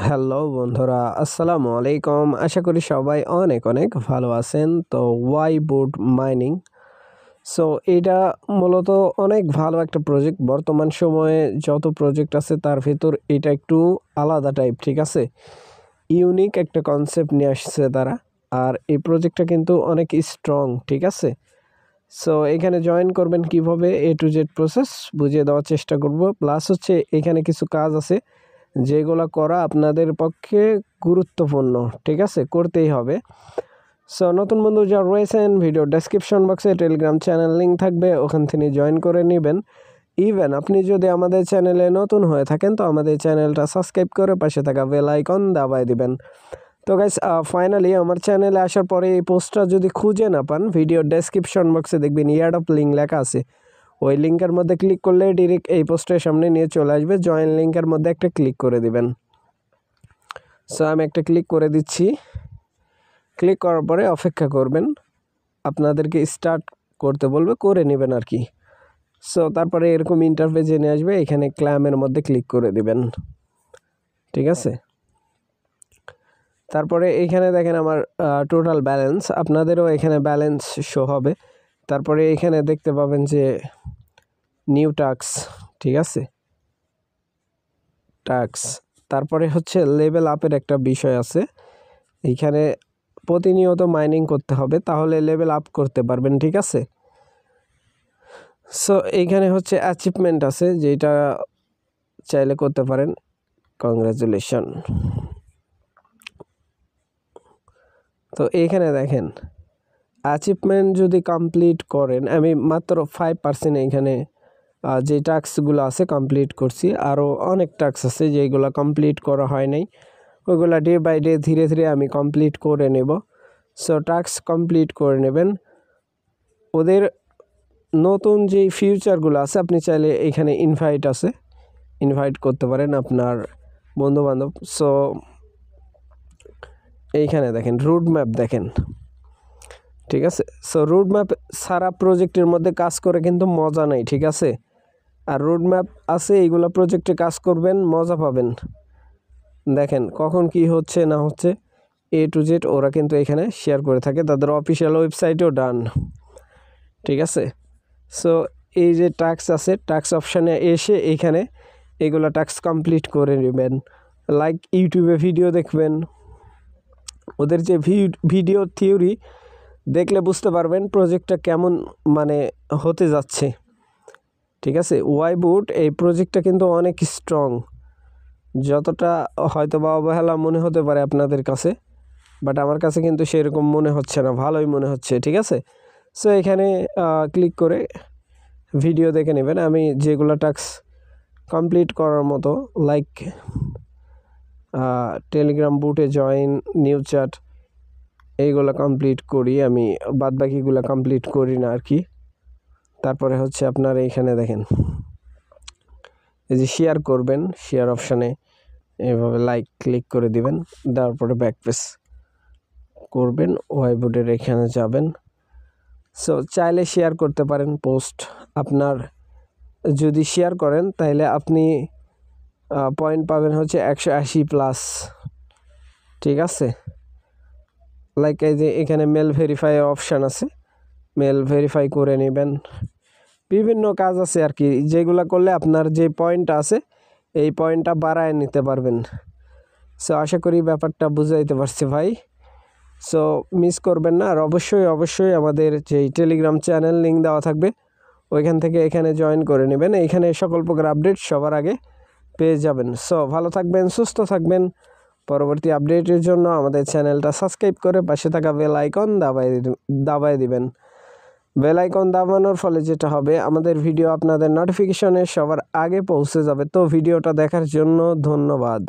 Hello বন্ধুরা, আসসালামু আলাইকুম। আশা করি সবাই অনেক অনেক ভালো আছেন। তো ওয়াই বুট মাইনিং, সো এটা মূলত অনেক ভালো একটা প্রজেক্ট। বর্তমান সময়ে যত প্রজেক্ট আছে তার ভিতর এটা একটু আলাদা টাইপ, ঠিক আছে। ইউনিক একটা কনসেপ্ট নিয়ে আসছে তারা, আর এই প্রজেক্টটা কিন্তু অনেক স্ট্রং, ঠিক আছে। সো এখানে জয়েন করবেন কিভাবে, এ টু জেড প্রসেস বুঝিয়ে দেওয়ার চেষ্টা করব। প্লাস হচ্ছে এখানে কিছু কাজ আছে যেগুলো করা আপনাদের পক্ষে গুরুত্বপূর্ণ, ঠিক আছে, করতেই হবে। সো নতুন বন্ধু যারা রয়েছেন, ভিডিও ডেসক্রিপশন বক্সে টেলিগ্রাম চ্যানেল লিঙ্ক থাকবে, ওখান থেকে জয়েন করে নেবেন। ইভেন আপনি যদি আমাদের চ্যানেলে নতুন হয়ে থাকেন তো আমাদের চ্যানেলটা সাবস্ক্রাইব করে পাশে থাকা বেল আইকন দাবায় দিবেন। তো গাইস, ফাইনালি আমার চ্যানেলে আসার পরে এই পোস্টটা যদি খুঁজে না পান, ভিডিও ডেসক্রিপশন বক্সে দেখবেন ইয়ারডপ লিঙ্ক লেখা আছে। ওই লিঙ্কের মধ্যে ক্লিক করলে ডিরেক্ট এই পোস্টের সামনে নিয়ে চলে আসবে। জয়েন লিঙ্কের মধ্যে একটা ক্লিক করে দিবেন। সো আমি একটা ক্লিক করে দিচ্ছি। ক্লিক করার পরে অপেক্ষা করবেন, আপনাদেরকে স্টার্ট করতে বলবে, করে নেবেন আর কি। সো তারপরে এরকম ইন্টারফেসে নিয়ে আসবে, এখানে ক্লাইমের মধ্যে ক্লিক করে দিবেন, ঠিক আছে। তারপরে এইখানে দেখেন আমার টোটাল ব্যালেন্স, আপনাদেরও এখানে ব্যালেন্স শো হবে। তারপরে এখানে দেখতে পাবেন যে নিউ টাস্ক, ঠিক আছে, টাস্ক। তারপরে হচ্ছে লেভেল আপের একটা বিষয় আছে, এইখানে প্রতিনিয়ত মাইনিং করতে হবে, তাহলে লেভেল আপ করতে পারবেন, ঠিক আছে। সো এইখানে হচ্ছে অ্যাচিভমেন্ট আছে, যেটা চাইলে করতে পারেন। কংগ্রাচুলেশন। তো এইখানে দেখেন অ্যাচিভমেন্ট যদি কমপ্লিট করেন, আমি মাত্র 5% এইখানে যে টাস্কগুলো আছে কমপ্লিট করছি। আরও অনেক টাস্ক আছে যেগুলো কমপ্লিট করা হয় নাই, ওইগুলো ডে বাই ডে ধীরে ধীরে আমি কমপ্লিট করে নেব। সো টাস্ক কমপ্লিট করে নেবেন। ওদের নতুন যে ফিউচারগুলো আছে, আপনি চাইলে এখানে ইনভাইট আছে, ইনভাইট করতে পারেন আপনার বন্ধুবান্ধব। সো এইখানে দেখেন রুট ম্যাপ দেখেন, ঠিক আছে। সো রুট ম্যাপ সারা প্রজেক্টের মধ্যে কাজ করে কিন্তু মজা নাই, ঠিক আছে। আর রুট ম্যাপ আছে, এইগুলো প্রজেক্টে কাজ করবেন, মজা পাবেন। দেখেন কখন কি হচ্ছে না হচ্ছে, এ টু জেড ওরা কিন্তু এখানে শেয়ার করে থাকে, তাদের অফিসিয়াল ওয়েবসাইটেও ডান, ঠিক আছে। সো এই যে টাস্ক আছে, টাস্ক অপশানে এসে এইখানে এগুলো টাস্ক কমপ্লিট করে নেবেন। লাইক ইউটিউবে ভিডিও দেখবেন, ওদের যে ভিডিও থিওরি দেখলে বুঝতে পারবেন প্রজেক্টটা কেমন মানে হতে যাচ্ছে, ঠিক আছে। ওয়াই বুট এই প্রজেক্টটা কিন্তু অনেক স্ট্রং, যতটা হয়তো বা অবহেলা মনে হতে পারে আপনাদের কাছে, বাট আমার কাছে কিন্তু সেরকম মনে হচ্ছে না, ভালোই মনে হচ্ছে, ঠিক আছে। সো এখানে ক্লিক করে ভিডিও দেখে নেবেন। আমি যেগুলো টাস্ক কমপ্লিট করার মতো, লাইক টেলিগ্রাম বুটে জয়েন, নিউ চ্যাট, এইগুলো কমপ্লিট করি আমি, বাদবাকিগুলো কমপ্লিট করি না আর কি। তারপরে হচ্ছে আপনার এইখানে দেখেন এই যে শেয়ার করবেন, শেয়ার অপশানে এভাবে লাইক ক্লিক করে দিবেন, তারপরে ব্যাক পেজ করবেন, ওয়াই বুটের এখানে যাবেন। সো চাইলে শেয়ার করতে পারেন পোস্ট, আপনার যদি শেয়ার করেন তাহলে আপনি পয়েন্ট পাবেন হচ্ছে 180+, ঠিক আছে। লাইক এই যে এখানে মেল ভেরিফাই অপশান আছে, মেল ভেরিফাই করে নেবেন। বিভিন্ন কাজ আছে আর কি, যেগুলো করলে আপনার যে পয়েন্টটা আছে এই পয়েন্টটা বাড়ায় নিতে পারবেন। সো আশা করি ব্যাপারটা বুঝাইতে পারছি ভাই। সো মিস করবেন না, আর অবশ্যই অবশ্যই আমাদের যেই টেলিগ্রাম চ্যানেল লিঙ্ক দেওয়া থাকবে ওইখান থেকে এখানে জয়েন করে নেবেন, এইখানে সকল প্রকার আপডেট সবার আগে পেয়ে যাবেন। সো ভালো থাকবেন, সুস্থ থাকবেন। পরবর্তী আপডেটের জন্য আমাদের চ্যানেলটা সাবস্ক্রাইব করে পাশে থাকা বেল আইকন দাবায় দিবেন। বেল আইকন দাবানোর ফলে যেটা হবে, আমাদের ভিডিও আপনাদের নোটিফিকেশনে সবার আগে পৌঁছে যাবে। তো ভিডিওটা দেখার জন্য ধন্যবাদ।